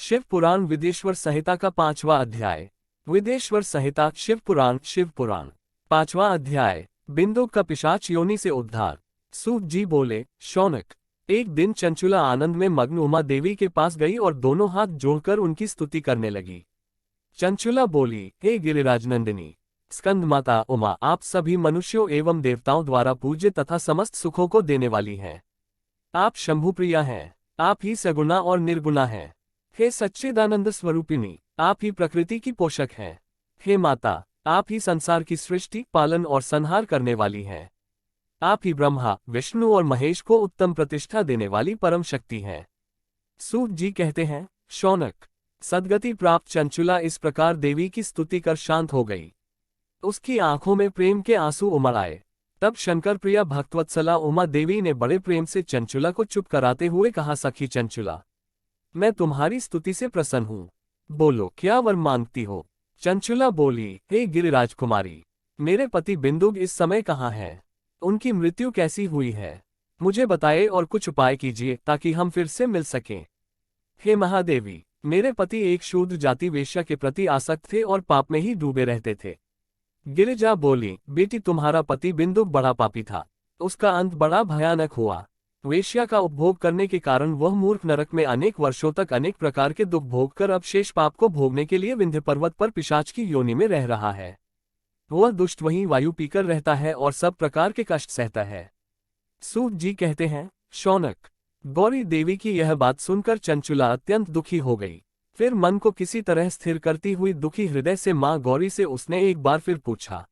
शिव पुराण विदेश्वर संहिता का 5वां अध्याय। विदेश्वर संहिता शिव पुराण 5वां अध्याय। बिंदुक का पिशाच योनि से उद्धार। सूत जी बोले, शौनक, एक दिन चंचुला आनंद में मग्न उमा देवी के पास गई और दोनों हाथ जोड़कर उनकी स्तुति करने लगी। चंचुला बोली, हे गिरिराज नंदिनी, स्कंद माता उमा, आप सभी मनुष्यों एवं देवताओं द्वारा पूज्य तथा समस्त सुखों को देने वाली हैं। आप शंभुप्रिया हैं, आप ही सगुणा और निर्गुणा हैं। हे सच्चिदानंद स्वरूपिणी, आप ही प्रकृति की पोषक हैं। हे माता, आप ही संसार की सृष्टि, पालन और संहार करने वाली हैं। आप ही ब्रह्मा, विष्णु और महेश को उत्तम प्रतिष्ठा देने वाली परम शक्ति हैं। सूत जी कहते हैं, शौनक, सद्गति प्राप्त चंचुला इस प्रकार देवी की स्तुति कर शांत हो गई। उसकी आंखों में प्रेम के आंसू उमड़ आए। तब शंकर प्रिया भक्तवत्सला उमा देवी ने बड़े प्रेम से चंचुला को चुप कराते हुए कहा, सखी चंचुला, मैं तुम्हारी स्तुति से प्रसन्न हूँ। बोलो, क्या वर मांगती हो? चंचुला बोली, हे गिरिराज कुमारी, मेरे पति बिंदुग इस समय कहाँ हैं? उनकी मृत्यु कैसी हुई है? मुझे बताए और कुछ उपाय कीजिए ताकि हम फिर से मिल सकें। हे महादेवी, मेरे पति एक शूद्र जाति वेश्या के प्रति आसक्त थे और पाप में ही डूबे रहते थे। गिरिजा बोली, बेटी, तुम्हारा पति बिंदुक बड़ा पापी था। उसका अंत बड़ा भयानक हुआ। वेश्या का उपभोग करने के कारण वह मूर्ख नरक में अनेक वर्षों तक अनेक प्रकार के दुख भोग कर अब शेष पाप को भोगने के लिए विंध्य पर्वत पर पिशाच की योनि में रह रहा है। वह दुष्ट वहीं वायु पीकर रहता है और सब प्रकार के कष्ट सहता है। सूत जी कहते हैं, शौनक, गौरी देवी की यह बात सुनकर चंचुला अत्यंत दुखी हो गई। फिर मन को किसी तरह स्थिर करती हुई दुखी हृदय से मां गौरी से उसने एक बार फिर पूछा,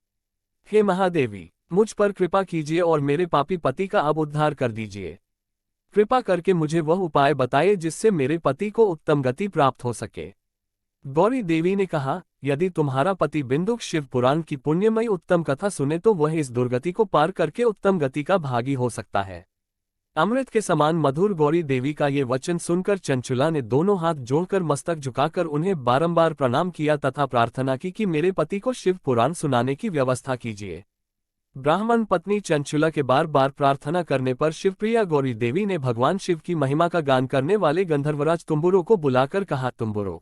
हे महादेवी, मुझ पर कृपा कीजिए और मेरे पापी पति का अब उद्धार कर दीजिए। कृपा करके मुझे वह उपाय बताइए जिससे मेरे पति को उत्तम गति प्राप्त हो सके। गौरी देवी ने कहा, यदि तुम्हारा पति बिंदुक शिव पुराण की पुण्यमयी उत्तम कथा सुने तो वह इस दुर्गति को पार करके उत्तम गति का भागी हो सकता है। अमृत के समान मधुर गौरी देवी का ये वचन सुनकर चंचुला ने दोनों हाथ जोड़कर मस्तक झुकाकर उन्हें बारंबार प्रणाम किया तथा प्रार्थना की कि मेरे पति को शिव पुराण सुनाने की व्यवस्था कीजिए। ब्राह्मण पत्नी चंचुला के बार बार प्रार्थना करने पर शिवप्रिया गौरी देवी ने भगवान शिव की महिमा का गान करने वाले गंधर्वराज तुम्बुरो को बुलाकर कहा, तुम्बुरो,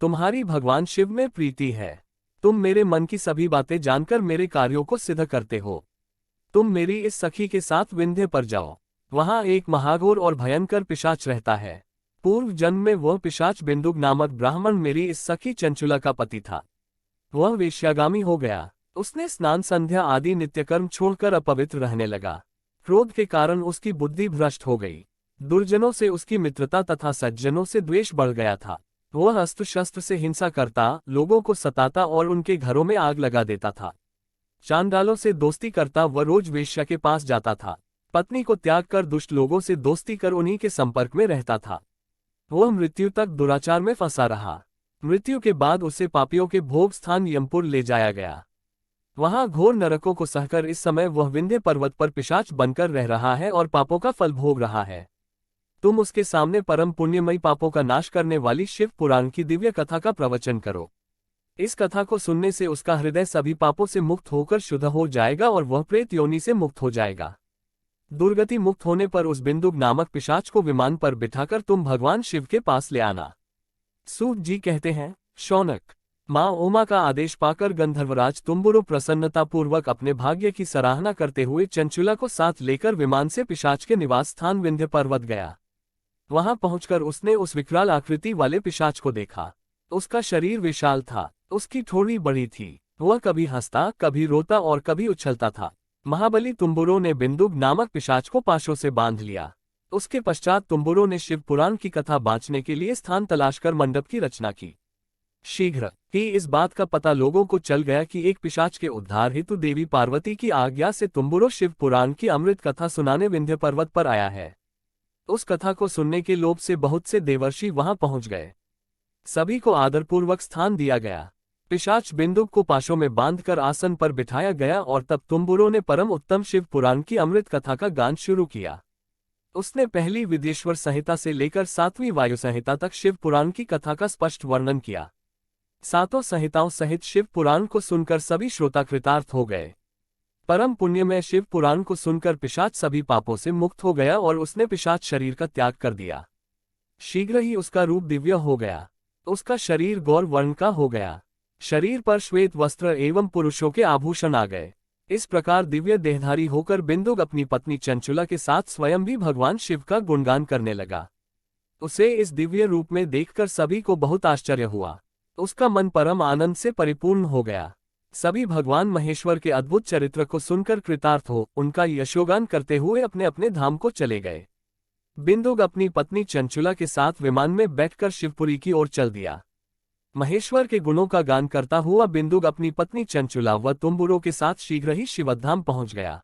तुम्हारी भगवान शिव में प्रीति है। तुम मेरे मन की सभी बातें जानकर मेरे कार्यों को सिद्ध करते हो। तुम मेरी इस सखी के साथ विंध्य पर जाओ। वहां एक महाघोर और भयंकर पिशाच रहता है। पूर्व जन्म में वह पिशाच बिंदुक नामक ब्राह्मण मेरी इस सखी चंचुला का पति था। वह वेश्यागामी हो गया। उसने स्नान संध्या आदि नित्यकर्म छोड़कर अपवित्र रहने लगा। क्रोध के कारण उसकी बुद्धि भ्रष्ट हो गई। दुर्जनों से उसकी मित्रता तथा सज्जनों से द्वेष बढ़ गया था। वह अस्त्र शस्त्र से हिंसा करता, लोगों को सताता और उनके घरों में आग लगा देता था। चांडालों से दोस्ती करता वह रोज वेश्या के पास जाता था। पत्नी को त्याग कर दुष्ट लोगों से दोस्ती कर उन्हीं के संपर्क में रहता था। वह मृत्यु तक दुराचार में फंसा रहा। मृत्यु के बाद उसे पापियों के भोग स्थान यमपुर ले जाया गया। वहां घोर नरकों को सहकर इस समय वह विंध्य पर्वत पर पिशाच बनकर रह रहा है और पापों का फल भोग रहा है। तुम उसके सामने परम पुण्यमयी पापों का नाश करने वाली शिव पुराण की दिव्य कथा का प्रवचन करो। इस कथा को सुनने से उसका हृदय सभी पापों से मुक्त होकर शुद्ध हो जाएगा और वह प्रेत योनि से मुक्त हो जाएगा। दुर्गति मुक्त होने पर उस बिंदुक नामक पिशाच को विमान पर बिठाकर तुम भगवान शिव के पास ले आना। सूत जी कहते हैं, शौनक, मां उमा का आदेश पाकर गंधर्वराज तुम्बुरो प्रसन्नतापूर्वक अपने भाग्य की सराहना करते हुए चंचुला को साथ लेकर विमान से पिशाच के निवास स्थान विंध्य पर्वत गया। वहां पहुंचकर उसने उस विकराल आकृति वाले पिशाच को देखा। उसका शरीर विशाल था, उसकी ठोड़ी बड़ी थी। वह कभी हंसता, कभी रोता और कभी उछलता था। महाबली तुम्बुरो ने बिंदुक नामक पिशाच को पाशों से बांध लिया। उसके पश्चात तुम्बुरो ने शिव पुराण की कथा बांचने के लिए स्थान तलाशकर मंडप की रचना की। शीघ्र ही इस बात का पता लोगों को चल गया कि एक पिशाच के उद्धार हेतु देवी पार्वती की आज्ञा से तुम्बुरो शिव पुराण की अमृत कथा सुनाने विंध्य पर्वत पर आया है। उस कथा को सुनने के लोभ से बहुत से देवर्षि वहां पहुंच गए। सभी को आदरपूर्वक स्थान दिया गया। पिशाच बिंदुक को पाशों में बांधकर आसन पर बिठाया गया और तब तुम्बुरो ने परम उत्तम शिव पुराण की अमृत कथा का गान शुरू किया। उसने पहली विदेश्वर संहिता से लेकर 7वीं वायु संहिता तक शिव पुराण की कथा का स्पष्ट वर्णन किया। सातों संहिताओं सहित शिव पुराण को सुनकर सभी श्रोता कृतार्थ हो गए। परम पुण्यमय शिव पुराण को सुनकर पिशाच सभी पापों से मुक्त हो गया और उसने पिशाच शरीर का त्याग कर दिया। शीघ्र ही उसका रूप दिव्य हो गया। उसका शरीर गौर वर्ण का हो गया। शरीर पर श्वेत वस्त्र एवं पुरुषों के आभूषण आ गए। इस प्रकार दिव्य देहधारी होकर बिंदुक अपनी पत्नी चंचुला के साथ स्वयं भी भगवान शिव का गुणगान करने लगा। उसे इस दिव्य रूप में देखकर सभी को बहुत आश्चर्य हुआ। उसका मन परम आनंद से परिपूर्ण हो गया। सभी भगवान महेश्वर के अद्भुत चरित्र को सुनकर कृतार्थ हो उनका यशोगान करते हुए अपने अपने धाम को चले गए। बिंदुक अपनी पत्नी चंचुला के साथ विमान में बैठकर शिवपुरी की ओर चल दिया। महेश्वर के गुणों का गान करता हुआ बिंदुक अपनी पत्नी चंचुला व तुम्बुरों के साथ शीघ्र ही शिवधाम पहुंच गया।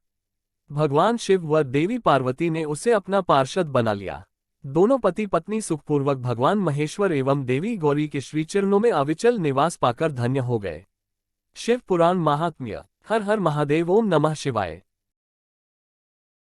भगवान शिव व देवी पार्वती ने उसे अपना पार्षद बना लिया। दोनों पति पत्नी सुखपूर्वक भगवान महेश्वर एवं देवी गौरी के श्रीचरणों में अविचल निवास पाकर धन्य हो गए। शिव पुराण महात्म्य। हर हर महादेव। ओम नमः शिवाय।